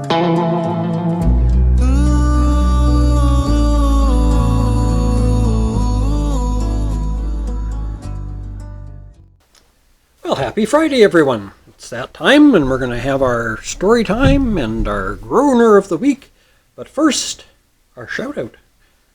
Well, happy Friday, everyone. It's that time, and we're going to have our story time and our groaner of the week. But first, our shout-out.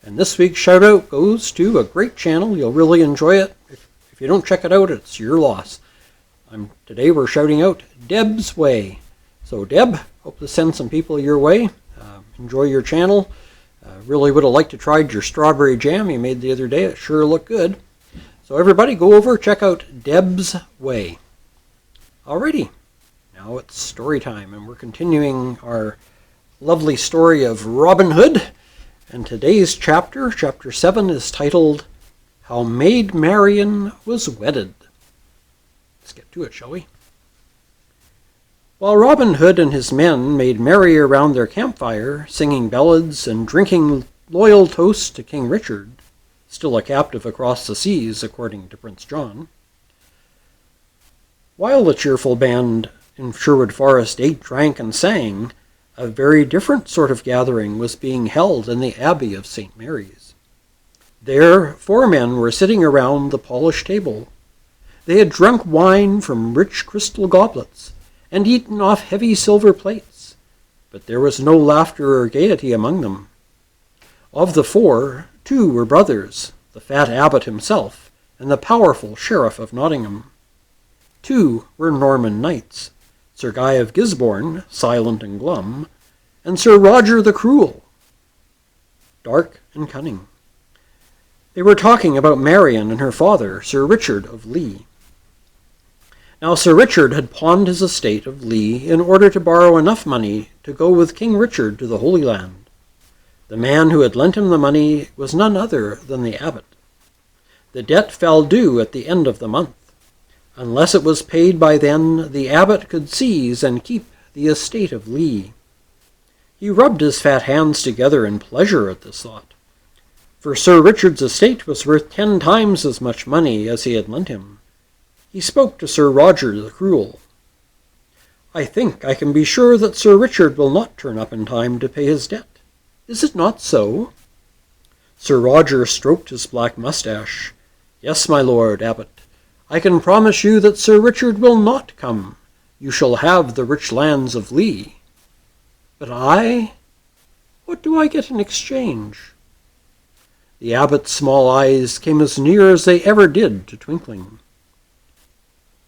And this week's shout-out goes to a great channel. You'll really enjoy it. If you don't check it out, it's your loss. Today we're shouting out Deb's Way. So, Deb, hope to send some people your way. Enjoy your channel. Really would have liked to try your strawberry jam you made the other day. It sure looked good. So everybody go over, check out Deb's Way. Alrighty, now it's story time, and we're continuing our lovely story of Robin Hood. And today's chapter, chapter 7, is titled, How Maid Marian Was Wedded. Let's get to it, shall we? While Robin Hood and his men made merry around their campfire, singing ballads and drinking loyal toasts to King Richard, still a captive across the seas, according to Prince John. While the cheerful band in Sherwood Forest ate, drank, and sang, a very different sort of gathering was being held in the Abbey of St. Mary's. There 4 men were sitting around the polished table. They had drunk wine from rich crystal goblets, and eaten off heavy silver plates, but there was no laughter or gaiety among them. Of the 4, 2 were brothers, the fat abbot himself, and the powerful Sheriff of Nottingham. 2 were Norman knights, Sir Guy of Gisborne, silent and glum, and Sir Roger the Cruel, dark and cunning. They were talking about Marian and her father, Sir Richard of Lee. Now Sir Richard had pawned his estate of Lee in order to borrow enough money to go with King Richard to the Holy Land. The man who had lent him the money was none other than the abbot. The debt fell due at the end of the month. Unless it was paid by then, the abbot could seize and keep the estate of Lee. He rubbed his fat hands together in pleasure at this thought, for Sir Richard's estate was worth 10 times as much money as he had lent him. He spoke to Sir Roger the Cruel. "I think I can be sure that Sir Richard will not turn up in time to pay his debt. Is it not so?" Sir Roger stroked his black mustache. "Yes, my lord abbot. I can promise you that Sir Richard will not come. You shall have the rich lands of Lee." "But I? What do I get in exchange?" The abbot's small eyes came as near as they ever did to twinkling.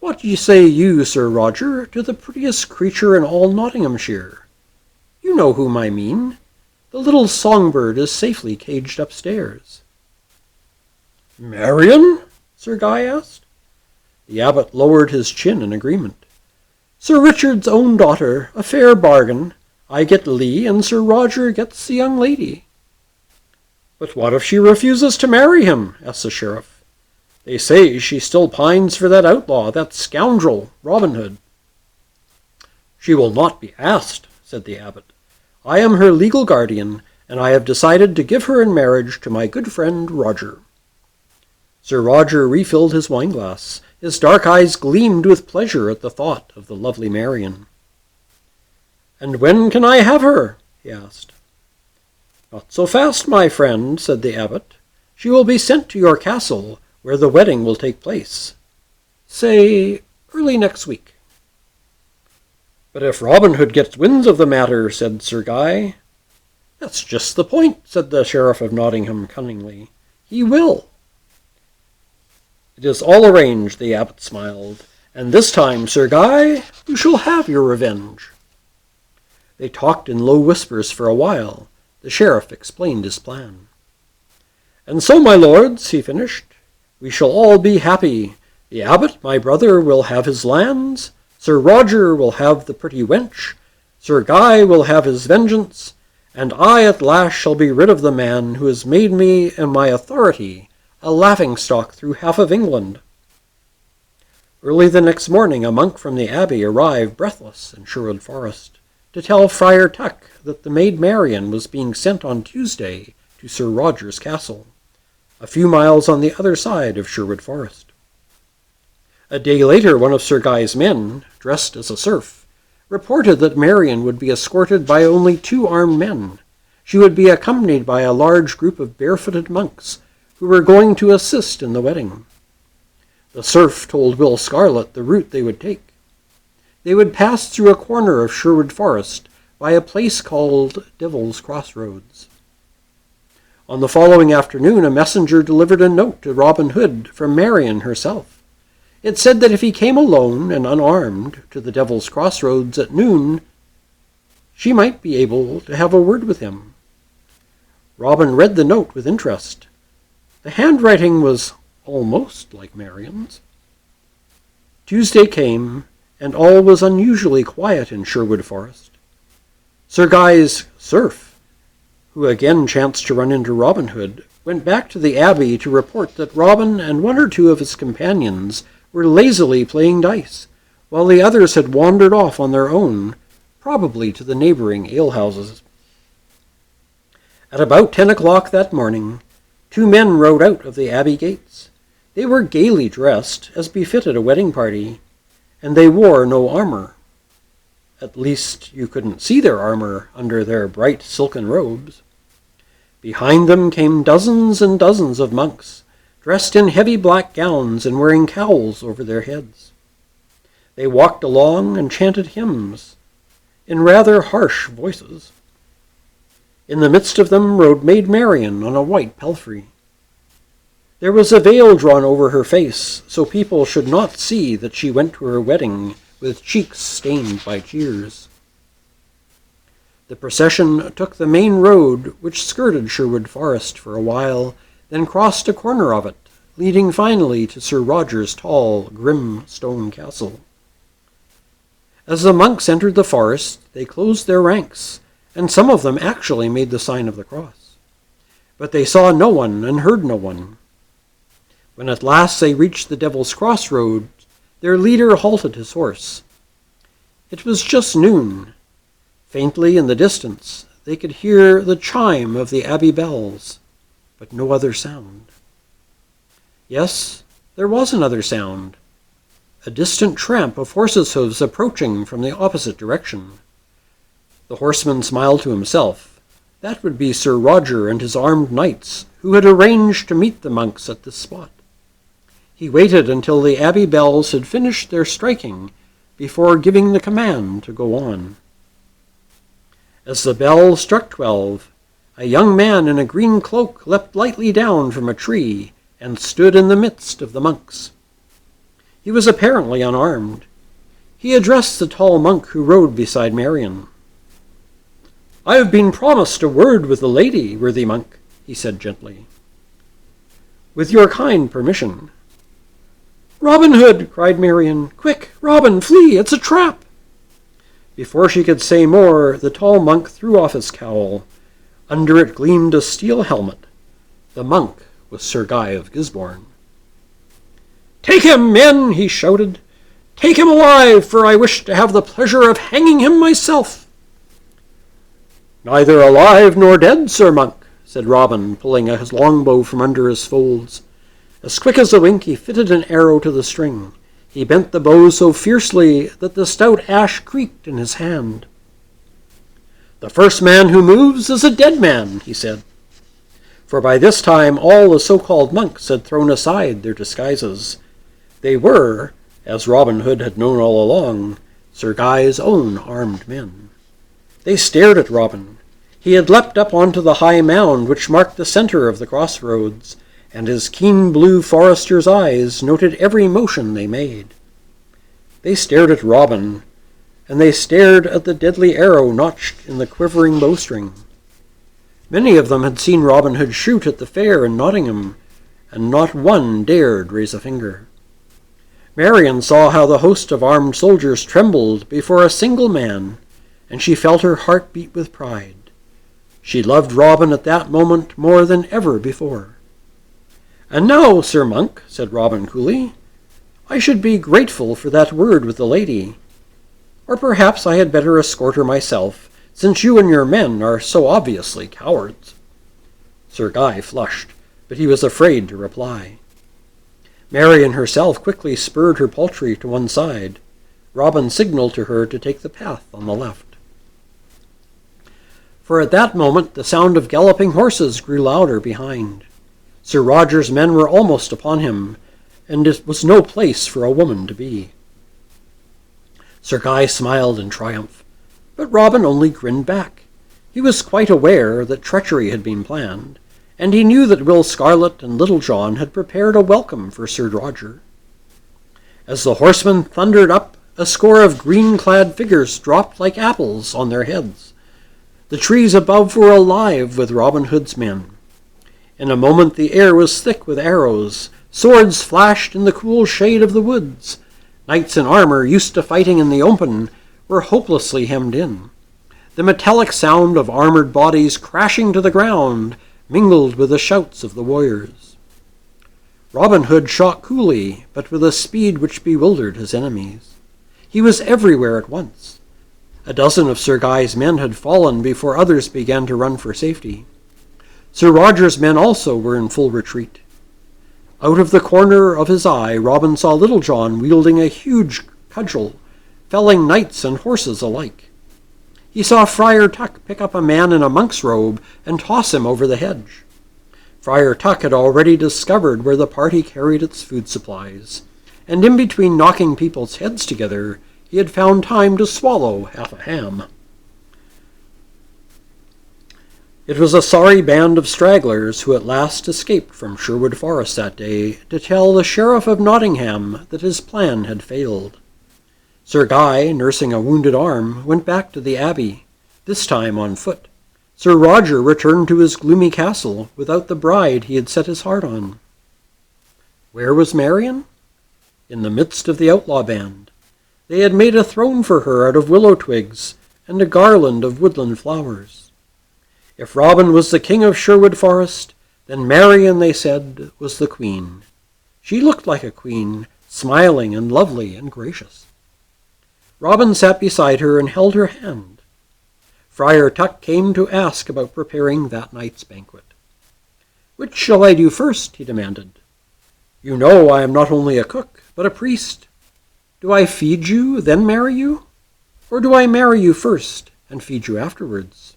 "What say you, Sir Roger, to the prettiest creature in all Nottinghamshire? You know whom I mean. The little songbird is safely caged upstairs." "Marian?" Sir Guy asked. The abbot lowered his chin in agreement. "Sir Richard's own daughter, a fair bargain. I get Lee, and Sir Roger gets the young lady." "But what if she refuses to marry him?" asked the sheriff. "They say she still pines for that outlaw, that scoundrel, Robin Hood." "She will not be asked," said the abbot. "I am her legal guardian, and I have decided to give her in marriage to my good friend Roger." Sir Roger refilled his wineglass. His dark eyes gleamed with pleasure at the thought of the lovely Marian. "And when can I have her?" he asked. "Not so fast, my friend," said the abbot. "She will be sent to your castle, where the wedding will take place. Say, early next week." "But if Robin Hood gets wind of the matter," said Sir Guy. "That's just the point," said the Sheriff of Nottingham cunningly. "He will." "It is all arranged," the abbot smiled. "And this time, Sir Guy, you shall have your revenge." They talked in low whispers for a while. The sheriff explained his plan. "And so, my lords," he finished, "we shall all be happy. The abbot, my brother, will have his lands. Sir Roger will have the pretty wench, Sir Guy will have his vengeance, and I at last shall be rid of the man who has made me and my authority a laughing-stock through half of England." Early the next morning a monk from the abbey arrived breathless in Sherwood Forest to tell Friar Tuck that the maid Marian was being sent on Tuesday to Sir Roger's castle, a few miles on the other side of Sherwood Forest. A day later, one of Sir Guy's men, dressed as a serf, reported that Marian would be escorted by only 2 armed men. She would be accompanied by a large group of barefooted monks who were going to assist in the wedding. The serf told Will Scarlet the route they would take. They would pass through a corner of Sherwood Forest by a place called Devil's Crossroads. On the following afternoon, a messenger delivered a note to Robin Hood from Marian herself. It said that if he came alone and unarmed to the Devil's Crossroads at noon, she might be able to have a word with him. Robin read the note with interest. The handwriting was almost like Marian's. Tuesday came, and all was unusually quiet in Sherwood Forest. Sir Guy's serf, who again chanced to run into Robin Hood, went back to the abbey to report that Robin and 1 or 2 of his companions were lazily playing dice, while the others had wandered off on their own, probably to the neighboring alehouses. At about 10 o'clock that morning, 2 men rode out of the abbey gates. They were gaily dressed, as befitted a wedding party, and they wore no armor. At least you couldn't see their armor under their bright silken robes. Behind them came dozens and dozens of monks, dressed in heavy black gowns and wearing cowls over their heads. They walked along and chanted hymns in rather harsh voices. In the midst of them rode Maid Marian on a white palfrey. There was a veil drawn over her face, so people should not see that she went to her wedding with cheeks stained by tears. The procession took the main road which skirted Sherwood Forest for a while, then crossed a corner of it, leading finally to Sir Roger's tall, grim stone castle. As the monks entered the forest, they closed their ranks, and some of them actually made the sign of the cross. But they saw no one and heard no one. When at last they reached the Devil's Crossroad, their leader halted his horse. It was just noon. Faintly in the distance, they could hear the chime of the abbey bells, but no other sound. Yes, there was another sound, a distant tramp of horses' hoofs approaching from the opposite direction. The horseman smiled to himself. That would be Sir Roger and his armed knights, who had arranged to meet the monks at this spot. He waited until the abbey bells had finished their striking before giving the command to go on. As the bell struck 12, a young man in a green cloak leapt lightly down from a tree and stood in the midst of the monks. He was apparently unarmed. He addressed the tall monk who rode beside Marian. "I have been promised a word with the lady, worthy monk," he said gently. "With your kind permission." "Robin Hood!" cried Marian. "Quick, Robin, flee! It's a trap!" Before she could say more, the tall monk threw off his cowl. Under it gleamed a steel helmet. The monk was Sir Guy of Gisborne. "Take him, men!" he shouted. "Take him alive, for I wish to have the pleasure of hanging him myself." "Neither alive nor dead, Sir Monk," said Robin, pulling his longbow from under his folds. As quick as a wink he fitted an arrow to the string. He bent the bow so fiercely that the stout ash creaked in his hand. "The first man who moves is a dead man," he said. For by this time all the so-called monks had thrown aside their disguises. They were, as Robin Hood had known all along, Sir Guy's own armed men. They stared at Robin. He had leapt up onto the high mound which marked the center of the crossroads, and his keen blue forester's eyes noted every motion they made. They stared at Robin, and they stared at the deadly arrow notched in the quivering bowstring. Many of them had seen Robin Hood shoot at the fair in Nottingham, and not one dared raise a finger. Marian saw how the host of armed soldiers trembled before a single man, and she felt her heart beat with pride. She loved Robin at that moment more than ever before. "And now, Sir Monk," said Robin coolly, "I should be grateful for that word with the lady. Or perhaps I had better escort her myself, since you and your men are so obviously cowards." Sir Guy flushed, but he was afraid to reply. Marian herself quickly spurred her palfrey to one side. Robin signaled to her to take the path on the left. For at that moment the sound of galloping horses grew louder behind. Sir Roger's men were almost upon him, and it was no place for a woman to be. Sir Guy smiled in triumph, but Robin only grinned back. He was quite aware that treachery had been planned, and he knew that Will Scarlet and Little John had prepared a welcome for Sir Roger. As the horsemen thundered up, a score of green-clad figures dropped like apples on their heads. The trees above were alive with Robin Hood's men. In a moment the air was thick with arrows. Swords flashed in the cool shade of the woods. Knights in armor, used to fighting in the open, were hopelessly hemmed in. The metallic sound of armored bodies crashing to the ground mingled with the shouts of the warriors. Robin Hood shot coolly, but with a speed which bewildered his enemies. He was everywhere at once. A dozen of Sir Guy's men had fallen before others began to run for safety. Sir Roger's men also were in full retreat. Out of the corner of his eye, Robin saw Little John wielding a huge cudgel, felling knights and horses alike. He saw Friar Tuck pick up a man in a monk's robe and toss him over the hedge. Friar Tuck had already discovered where the party carried its food supplies, and in between knocking people's heads together, he had found time to swallow half a ham. It was a sorry band of stragglers who at last escaped from Sherwood Forest that day to tell the Sheriff of Nottingham that his plan had failed. Sir Guy, nursing a wounded arm, went back to the abbey, this time on foot. Sir Roger returned to his gloomy castle without the bride he had set his heart on. Where was Marian? In the midst of the outlaw band. They had made a throne for her out of willow twigs and a garland of woodland flowers. If Robin was the king of Sherwood Forest, then Marian, they said, was the queen. She looked like a queen, smiling and lovely and gracious. Robin sat beside her and held her hand. Friar Tuck came to ask about preparing that night's banquet. "Which shall I do first?" he demanded. "You know I am not only a cook, but a priest. Do I feed you, then marry you? Or do I marry you first and feed you afterwards?"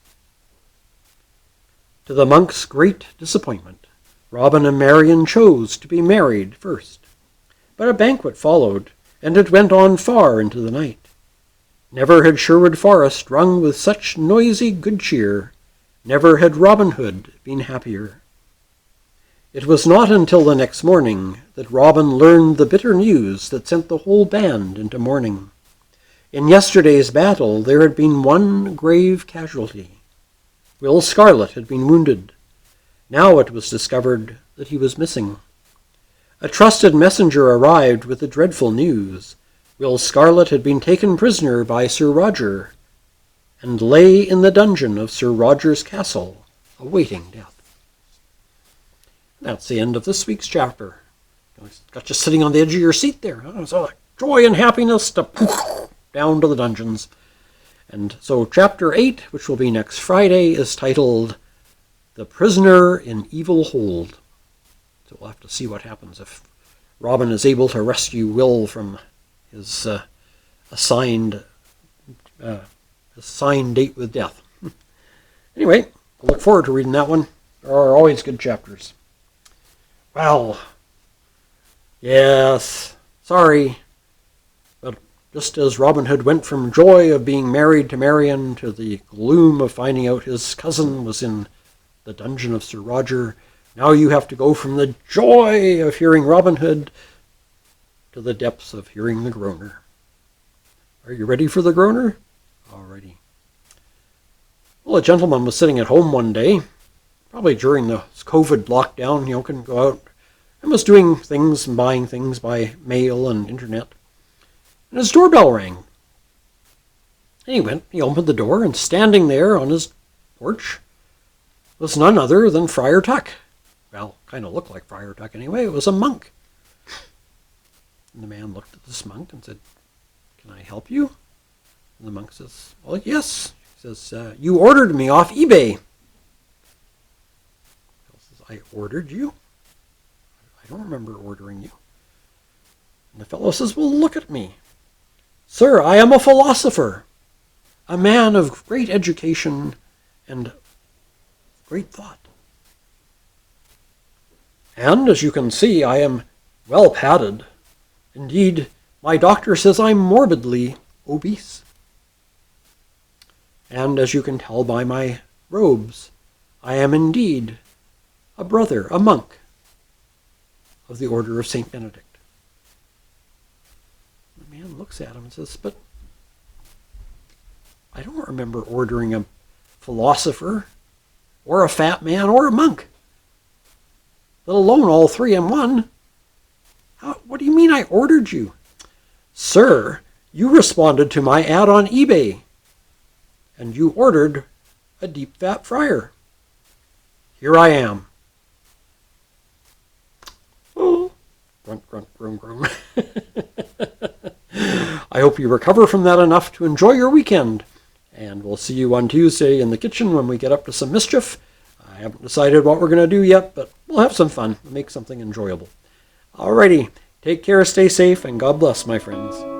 To the monk's great disappointment, Robin and Marian chose to be married first. But a banquet followed, and it went on far into the night. Never had Sherwood Forest rung with such noisy good cheer. Never had Robin Hood been happier. It was not until the next morning that Robin learned the bitter news that sent the whole band into mourning. In yesterday's battle there had been one grave casualty. Will Scarlet had been wounded. Now it was discovered that he was missing. A trusted messenger arrived with the dreadful news. Will Scarlet had been taken prisoner by Sir Roger, and lay in the dungeon of Sir Roger's castle, awaiting death. That's the end of this week's chapter. Got you sitting on the edge of your seat there. So joy and happiness to down to the dungeons. And so chapter 8, which will be next Friday, is titled The Prisoner in Evil Hold. So we'll have to see what happens if Robin is able to rescue Will from his assigned date with death. Anyway, I look forward to reading that one. There are always good chapters. Well, yes, sorry, but just as Robin Hood went from joy of being married to Marian to the gloom of finding out his cousin was in the dungeon of Sir Roger, now you have to go from the joy of hearing Robin Hood to the depths of hearing the groaner. Are you ready for the groaner? Alrighty. Well, a gentleman was sitting at home one day, probably during the COVID lockdown, couldn't go out, and was doing things and buying things by mail and internet. And his doorbell rang. And he opened the door, and standing there on his porch was none other than Friar Tuck. Well, kind of looked like Friar Tuck anyway. It was a monk. And the man looked at this monk and said, "Can I help you?" And the monk says, "Well, yes." He says, "You ordered me off eBay." He says, "I ordered you? I don't remember ordering you." And the fellow says, "Well, look at me. Sir, I am a philosopher, a man of great education and great thought. And as you can see, I am well padded. Indeed, my doctor says I'm morbidly obese. And as you can tell by my robes, I am indeed a brother, a monk of the Order of St. Benedict. The man looks at him and says, but I don't remember ordering a philosopher or a fat man or a monk, let alone all three in one. What do you mean I ordered you? Sir, you responded to my ad on eBay, and you ordered a deep fat friar. Here I am. Oh, grunt, grunt, groan, groan. I hope you recover from that enough to enjoy your weekend. And we'll see you on Tuesday in the kitchen when we get up to some mischief. I haven't decided what we're going to do yet, but we'll have some fun. We'll make something enjoyable. Alrighty, take care, stay safe, and God bless, my friends.